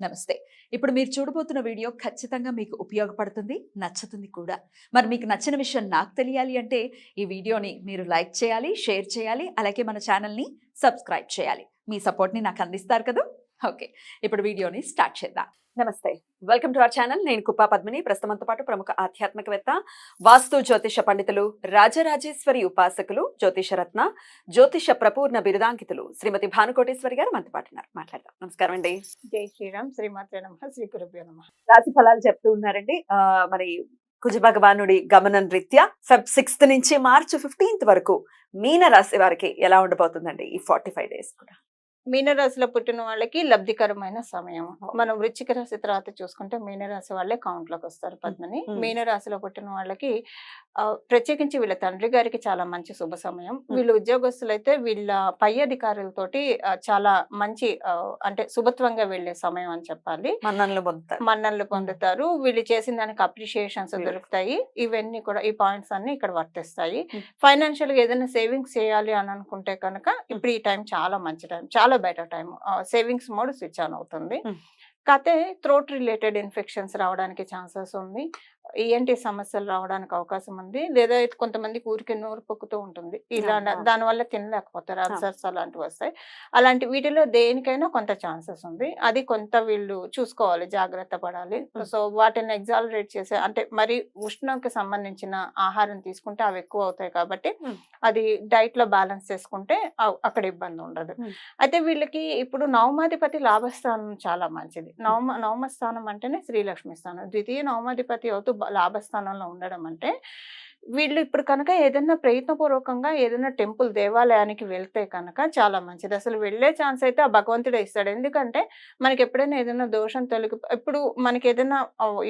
నమస్తే. ఇప్పుడు మీరు చూడబోతున్న వీడియో ఖచ్చితంగా మీకు ఉపయోగపడుతుంది, నచ్చుతుంది కూడా. మరి మీకు నచ్చిన విషయం నాకు తెలియాలి అంటే ఈ వీడియోని మీరు లైక్ చేయాలి, షేర్ చేయాలి, అలాగే మన ఛానల్‌ని సబ్స్క్రైబ్ చేయాలి. మీ సపోర్ట్‌ని నాకు అందిస్తారు కదూ! ఓకే. ఇప్పుడు వీడియోని స్టార్ట్ చేద్దాం. నమస్తే. Welcome to our channel. నేను కుప్పా పద్మిని. ప్రస్తుతంతో పాటు ప్రముఖ ఆధ్యాత్మికవేత్త, వాస్తు జ్యోతిష పండితులు, రాజరాజేశ్వరి ఉపాసకులు, జ్యోతిష రత్న, జ్యోతిష ప్రపూర్ణ బిరుదాంకితులు శ్రీమతి భానుకోటేశ్వరి గారు మనతో పాటు ఉన్నారు. మాట్లాడదాం. నమస్కారం అండి. జై శ్రీరామ్. శ్రీమాత్రే నమః. శ్రీ గురుభ్యో నమః. రాశి ఫలాలు చెప్తూ ఉన్నారండి. మరి కుజ భగవానుడి గమనం రీత్యా ఫెబ్ 6 నుంచి మార్చి 15 వరకు మీన రాశి వారికి ఎలా ఉండబోతుందండి ఈ 45 డేస్ కూడా? మీనరాశిలో పుట్టిన వాళ్ళకి లబ్ధికరమైన సమయం. మనం వృశ్చిక రాశి తర్వాత చూసుకుంటే మీనరాశి వాళ్ళే కౌంట్ లోకి వస్తారు పద్మని. మీనరాశిలో పుట్టిన వాళ్ళకి ప్రత్యేకించి వీళ్ళ తండ్రి గారికి చాలా మంచి శుభ సమయం. వీళ్ళు ఉద్యోగస్తులైతే వీళ్ళ పై అధికారులతోటి చాలా మంచి అంటే శుభత్వంగా వెళ్లే సమయం అని చెప్పాలి. మన్ననలు పొందుతారు. వీళ్ళు చేసిన దానికి అప్రిషియేషన్స్ దొరుకుతాయి. ఇవన్నీ కూడా ఈ పాయింట్స్ అన్ని ఇక్కడ వర్తిస్తాయి. ఫైనాన్షియల్ గా ఏదైనా సేవింగ్స్ చేయాలి అని అనుకుంటే కనుక ఇప్పుడు ఈ టైం చాలా మంచి టైం, చాలా better time. Savings mode switch on అవుతుంది. కాకపోతే థ్రోట్ రిలేటెడ్ ఇన్ఫెక్షన్స్ రావడానికి ఛాన్సెస్ ఉంది. ఏంటి సమస్యలు రావడానికి అవకాశం ఉంది. లేదా కొంతమందికి ఊరికి నోరు పొక్కుతూ ఉంటుంది. ఇలా దానివల్ల తినలేకపోతారు. అల్సర్స్ అలాంటివి వస్తాయి. అలాంటి వీటిలో దేనికైనా కొంత ఛాన్సెస్ ఉంది. అది కొంత వీళ్ళు చూసుకోవాలి, జాగ్రత్త పడాలి. సో వాటిని ఎగ్జాలరేట్ చేసే అంటే మరి ఉష్ణంకి సంబంధించిన ఆహారం తీసుకుంటే అవి ఎక్కువ అవుతాయి కాబట్టి అది డైట్ లో బ్యాలెన్స్ చేసుకుంటే అక్కడ ఇబ్బంది ఉండదు. అయితే వీళ్ళకి ఇప్పుడు నవమాధిపతి లాభస్థానం చాలా మంచిది. నవమ స్థానం అంటేనే శ్రీలక్ష్మి స్థానం. ద్వితీయ నవమాధిపతి అవుతూ లాభస్థానంలో ఉండడం అంటే వీళ్ళు ఇప్పుడు కనుక ఏదైనా ప్రయత్నపూర్వకంగా ఏదైనా టెంపుల్ దేవాలయానికి వెళ్తే కనుక చాలా మంచిది. అసలు వెళ్లే ఛాన్స్ అయితే ఆ భగవంతుడే ఇస్తాడు. ఎందుకంటే మనకి ఎప్పుడైనా ఏదైనా దోషం ఇప్పుడు మనకి ఏదైనా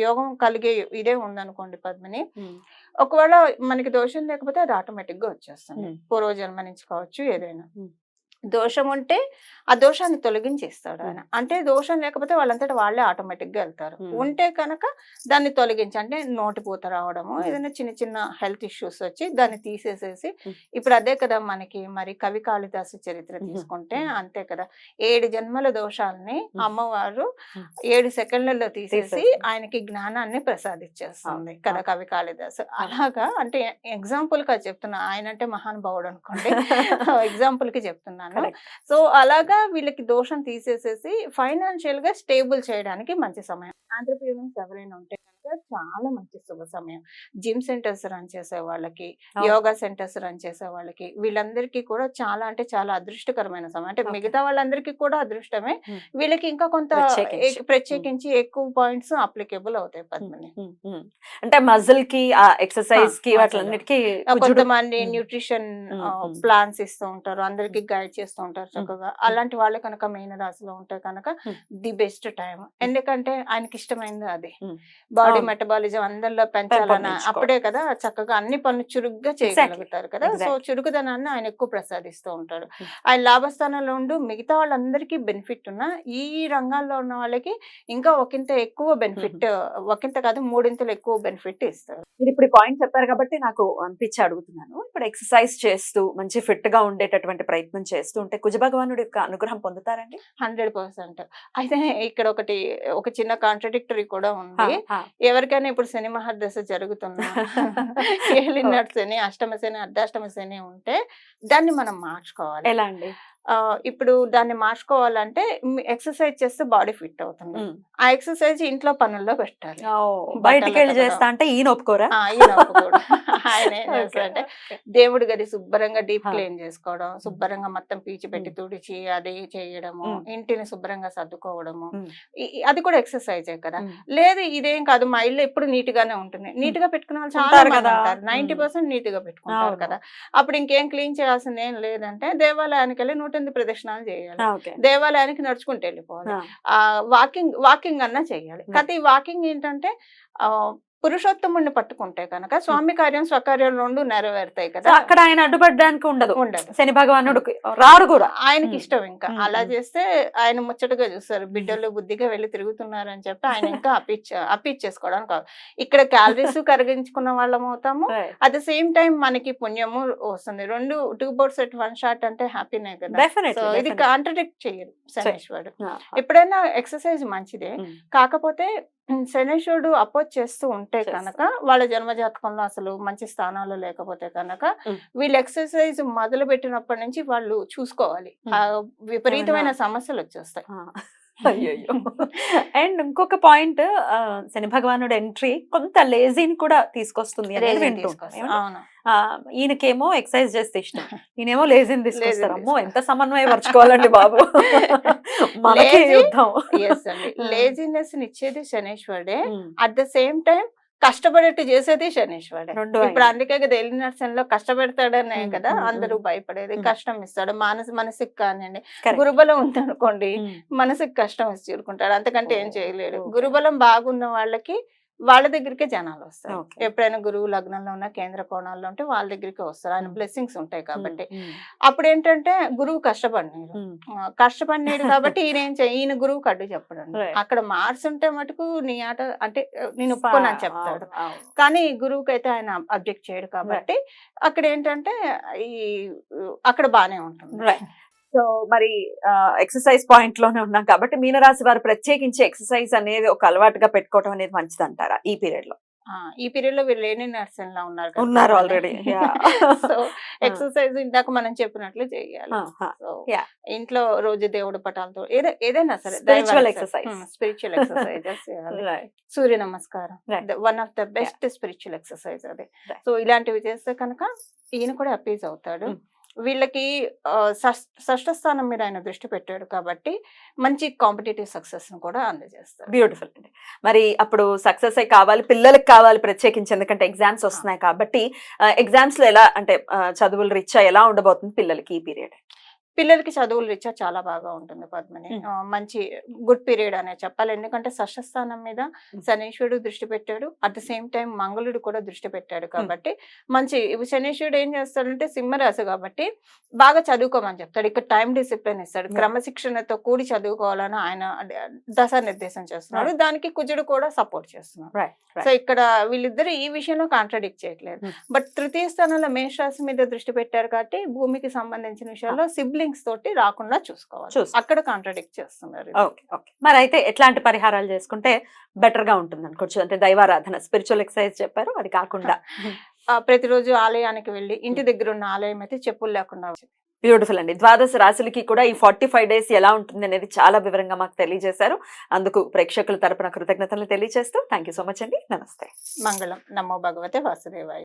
యోగం కలిగే ఇదే ఉందనుకోండి పద్మిని, ఒకవేళ మనకి దోషం లేకపోతే అది ఆటోమేటిక్ గా వచ్చేస్తుంది. పూర్వజన్మ నుంచి కావచ్చు ఏదైనా. దోషం ఉంటే ఆ దోషాన్ని తొలగించేస్తాడు ఆయన. అంటే దోషం లేకపోతే వాళ్ళంతటా వాళ్ళే ఆటోమేటిక్ గా వెళ్తారు. ఉంటే కనుక దాన్ని తొలగించి అంటే నోటిపూత రావడము, ఏదైనా చిన్న చిన్న హెల్త్ ఇష్యూస్ వచ్చి దాన్ని తీసేసేసి ఇప్పుడు అదే కదా మనకి మరి కవి కాళిదాసు చరిత్ర తీసుకుంటే అంతే కదా. 7 జన్మల దోషాలని అమ్మవారు 7 సెకండ్లలో తీసేసి ఆయనకి జ్ఞానాన్ని ప్రసాదించేస్తుంది కదా కవి కాళిదాసు. అలాగా అంటే ఎగ్జాంపుల్ గా చెప్తున్నా. ఆయన అంటే మహానుభావుడు అనుకోండి, ఎగ్జాంపుల్ కి చెప్తున్నాను. సో అలాగా వీళ్ళకి దోషం తీసేసేసి ఫైనాన్షియల్ గా స్టేబుల్ చేయడానికి మంచి సమయం. ఆంటర్‌ప్రెన్యూర్స్ ఎవరైనా ఉంటే కనుక చాలా మంచి శుభ సమయం. జిమ్ సెంటర్స్ రన్ చేసే వాళ్ళకి, యోగా సెంటర్స్ రన్ చేసే వాళ్ళకి, వీళ్ళందరికీ కూడా చాలా అంటే చాలా అదృష్టకరమైన సమయం. అంటే మిగతా వాళ్ళందరికీ కూడా అదృష్టమే, వీళ్ళకి ఇంకా కొంత ప్రత్యేకించి ఎక్కువ పాయింట్స్ అప్లికేబుల్ అవుతాయి పద్మిని. అంటే మజిల్ కి ఎక్సర్సైజ్ కి వాటిలన్నిటికీ కొంతమంది న్యూట్రిషన్ ప్లాన్స్ ఇస్తూ ఉంటారు, అందరికి గైడ్ చేస్తూ ఉంటారు చక్కగా. అలాంటి వాళ్ళు కనుక మీన రాశిలో ఉంటే కనుక ది బెస్ట్ టైం. ఎందుకంటే ఆయనకి ఇష్టమైంది అది. బాడీ మెటబాలిజం అందరిలో పెంచాలన్న అప్పుడే కదా చక్కగా అన్ని పనులు చురుగ్గా చేయగలుగుతారు కదా. సో చురుకుదనాన్ని ఆయన ఎక్కువ ప్రసాదిస్తూ ఉంటాడు. ఆయన లాభస్థానంలో ఉండు మిగతా వాళ్ళందరికీ బెనిఫిట్ ఉన్న ఈ రంగాల్లో ఉన్న వాళ్ళకి ఇంకా ఒకంత ఎక్కువ బెనిఫిట్, ఒకంత కాదు 3 ఎక్కువ బెనిఫిట్ ఇస్తారు. మీరు ఇప్పుడు పాయింట్ చెప్పారు కాబట్టి నాకు అనిపించి అడుగుతున్నాను. ఇప్పుడు ఎక్సర్సైజ్ చేస్తూ మంచి ఫిట్ గా ఉండేటటువంటి ప్రయత్నం చేస్తూ ఉంటే కుజ భగవానుడి యొక్క అనుగ్రహం పొందుతారండి? 100%. అయితే ఇక్కడ ఒక చిన్న కాంట్రడిక్టరీ కూడా ఉంది. ఎవరికైనా ఇప్పుడు శని మహర్దశ జరుగుతున్నా ఏలినాటి శని, అష్టమ శని, అర్ధాష్టమ శని ఉంటే దాన్ని మనం మార్చుకోవాలి. ఎలా అండి? ఇప్పుడు దాన్ని మార్చుకోవాలంటే ఎక్సర్సైజ్ చేస్తే బాడీ ఫిట్ అవుతుంది. ఆ ఎక్సర్సైజ్ ఇంట్లో పనుల్లో పెట్టాలి. బయటికి వెళ్ళి చేస్తా అంటే ఈయన ఒప్పుకోరా? ఆయన ఏం చేస్తారంటే దేవుడి గది శుభ్రంగా డీప్ క్లీన్ చేసుకోవడం, శుభ్రంగా మొత్తం పీచి పెట్టి తుడిచి అది చేయడము, ఇంటిని శుభ్రంగా సర్దుకోవడము, అది కూడా ఎక్సర్సైజే కదా. లేదు ఇదేం కాదు మా ఇల్లు ఎప్పుడు నీట్ గానే ఉంటుంది, నీట్ గా పెట్టుకునే వాళ్ళు చాలా మంది ఉంటారు. 90% నీట్ గా పెట్టుకుంటారు కదా. అప్పుడు ఇంకేం క్లీన్ చేయాల్సింది ఏం లేదంటే దేవాలయానికి వెళ్ళి 108 ప్రదక్షిణాలు చేయాలి, దేవాలయానికి నడుచుకుంటూ వెళ్ళిపోవాలి, వాకింగ్ అన్నా చేయాలి. కాకపోతే ఈ వాకింగ్ ఏంటంటే పురుషోత్తముడిని పట్టుకుంటే కనుక స్వామి కార్యం స్వకార్యం రెండు నెరవేరుతాయి సో కదా. అక్కడ ఆయన అడ్డుపడడానికి ఉండదు, ఉండదు. శని భగవానుడు రారు కూడా. ఆయనకి ఇష్టం ఇంకా ఉమ్, అలా ఉమ్. చేస్తే ఆయన ముచ్చటగా చూస్తారు, బిడ్డలు బుద్ధిగా వెళ్ళి తిరుగుతున్నారు అని చెప్పి ఆయన ఇంకా అప్పిచ్చేసుకోవడానికి కాదు. ఇక్కడ క్యాలరీస్ కరిగించుకున్న వాళ్ళం అవుతాము, Right. At the same time మనకి పుణ్యము వస్తుంది. రెండు 2 birds at 1 shot అంటే హ్యాపీనే కదా. Definitely, సో ఇది definitely. కాంట్రడిక్ట్ చేయరు శనేశ్వరుడు. Ah, ఎప్పుడైనా ఎక్సర్సైజ్ మంచిదే, ఉమ్. కాకపోతే శనేశ్వరుడు అపోజ్ చేస్తూ ఉంటే చేస్తూ. కనుక వాళ్ళ జన్మజాతకంలో అసలు మంచి స్థానాలు లేకపోతే కనుక ఉమ్. వీళ్ళు ఎక్సర్సైజ్ మొదలు పెట్టినప్పటి నుంచి వాళ్ళు చూసుకోవాలి, ఉమ్. ఆ విపరీతమైన ఏమన్నా? సమస్యలు వచ్చేస్తాయి. అయ్యో. అండ్ ఇంకొక పాయింట్, శని భగవానుడు ఎంట్రీ కొంత లేజీని కూడా తీసుకొస్తుంది అనేది Reason వింటూ తీసుకొస్తారు. ఉంటాం. అవును. ఈయనకేమో ఎక్సర్సైజ్ చేస్తే ఇష్టం, ఈయనేమో లేజీని తీసుకొస్తారు. Lazy అమ్మో ఎంత సమన్వయపరచుకోవాలండి బాబు. మనకి Lazy- యుద్ధం. ఎస్ అండి, లేజినెస్ ఇచ్చేది శనేశ్వరుడే, ఉమ్. అట్ ద సేమ్ టైం కష్టపడేట్టు చేసేది శనేశ్వరుడే. రెండు ఇప్పుడు ఆయన. అందుకే కదా ఎల్లి నర్సన్లో కష్టపెడతాడనే ఉమ్, కదా ఉమ్, అందరూ ఉమ్. భయపడేది. ఉమ్. కష్టం ఇస్తాడు, మనసుకి కానివ్వండి. Correct. గురుబలం ఉందనుకోండి, ఉమ్. మనసుకి కష్టం ఇచ్చి చూరుకుంటాడు, అంతకంటే ఏం చేయలేడు. Okay. గురుబలం బాగున్న వాళ్ళకి వాళ్ళ దగ్గరికే జనాలు వస్తారు. Okay. ఎప్పుడైనా గురువు లగ్నంలో ఉన్న కేంద్ర కోణాల్లో ఉంటే వాళ్ళ దగ్గరికి వస్తారు, ఆయన ఉమ్. బ్లెస్సింగ్స్ ఉంటాయి కాబట్టి. ఉమ్. అప్పుడు ఏంటంటే గురువు కష్టపడినాడు, ఉమ్. కష్టపడినాడు కాబట్టి ఈయన గురువుకి అడ్డు చెప్పడం. Right. అక్కడ మార్క్స్ ఉంటే మటుకు నీ ఆట అంటే నేను ఒప్పుకోనని చెప్తాడు, అవును, అవును. కానీ గురువుకి అయితే ఆయన అబ్జెక్ట్ చేయడు కాబట్టి అక్కడ ఏంటంటే ఈ అక్కడ బానే ఉంటుంది. Right. సో మరి ఎక్సర్సైజ్ పాయింట్ లోనే ఉన్నాం కాబట్టి మీనరాశి వారు ప్రత్యేకించి ఎక్సర్సైజ్ అనేది ఒక అలవాటుగా పెట్టుకోవడం అనేది మంచిది అంటారా ఈ పీరియడ్ లో? ఈ పీరియడ్ లో వీళ్ళు లేని నర్సన్ లా ఉన్నారు కదా. ఉన్నారు already. Yeah. సో ఎక్సర్సైజ్ ఇందాక మనం చెప్పినట్లు చేయాలి. So Yeah. ఇంట్లో రోజు దేవుడి పటాలతో ఏదైనా సరే Spiritual exercise. స్పిరిచువల్ ఎక్సర్సైజెస్ చేయాలి. Right. సూర్య నమస్కారం Right. One of the best spiritual exercise అదే. Right. సో ఇలాంటివి చేస్తే కనుక ఈయన కూడా అపీజ్ అవుతాడు. వీళ్ళకి షష్ఠ స్థానం మీద ఆయన దృష్టి పెట్టాడు కాబట్టి మంచి కాంపిటేటివ్ సక్సెస్ కూడా అందజేస్తారు. బ్యూటిఫుల్ అండి. మరి అప్పుడు సక్సెస్ కావాలి, పిల్లలకి కావాలి ప్రత్యేకించి, ఎందుకంటే ఎగ్జామ్స్ వస్తున్నాయి కాబట్టి ఎగ్జామ్స్ లో ఎలా అంటే చదువులు రీత్యా ఎలా ఉండబోతుంది పిల్లలకి ఈ పీరియడ్? పిల్లలకి చదువులు రీత్యా చాలా బాగా ఉంటుంది పద్మని. మంచి గుడ్ పీరియడ్ అనే చెప్పాలి, ఎందుకంటే షష్ఠ స్థానం మీద శనీశ్వరుడు దృష్టి పెట్టాడు, అట్ ద సేమ్ టైం మంగళుడు కూడా దృష్టి పెట్టాడు కాబట్టి మంచి. శనీశ్వరుడు ఏం చేస్తాడంటే సింహరాశి కాబట్టి బాగా చదువుకోమని చెప్తాడు, ఇక్కడ టైం డిసిప్లిన్ ఇస్తాడు, క్రమశిక్షణతో కూడి చదువుకోవాలని ఆయన దశ నిర్దేశం చేస్తున్నాడు, దానికి కుజుడు కూడా సపోర్ట్ చేస్తున్నాడు. సో ఇక్కడ వీళ్ళిద్దరు ఈ విషయంలో కాంట్రడిక్ట్ చేయట్లేదు. బట్ తృతీయ స్థానంలో మేషరాశి మీద దృష్టి పెట్టారు కాబట్టి భూమికి సంబంధించిన విషయాల్లో సిబ్లింగ్స్ తోటి రాకుండా చూసుకోవాలి, అక్కడ కాంట్రడిక్ట్ చేస్తున్నారు. మరి అయితే ఎట్లాంటి పరిహారాలు చేసుకుంటే బెటర్ గా ఉంటుంది అనుకోవచ్చు? అంటే దైవారాధన, స్పిరిచువల్ ఎక్సర్సైజ్ చెప్పారు, అది కాకుండా ప్రతిరోజు ఆలయానికి వెళ్ళి ఇంటి దగ్గర ఉన్న ఆలయం అయితే చెప్పులు లేకుండా. బ్యూటిఫుల్ అండి. ద్వాదశ రాశులకి కూడా ఈ 45 days ఎలా ఉంటుంది అనేది చాలా వివరంగా మాకు తెలియజేశారు. అందుకు ప్రేక్షకుల తరపున కృతజ్ఞతలు తెలియజేస్తూ థ్యాంక్ యూ సో మచ్ అండి. నమస్తే. మంగళం. నమో భగవతే వాసుదేవాయ.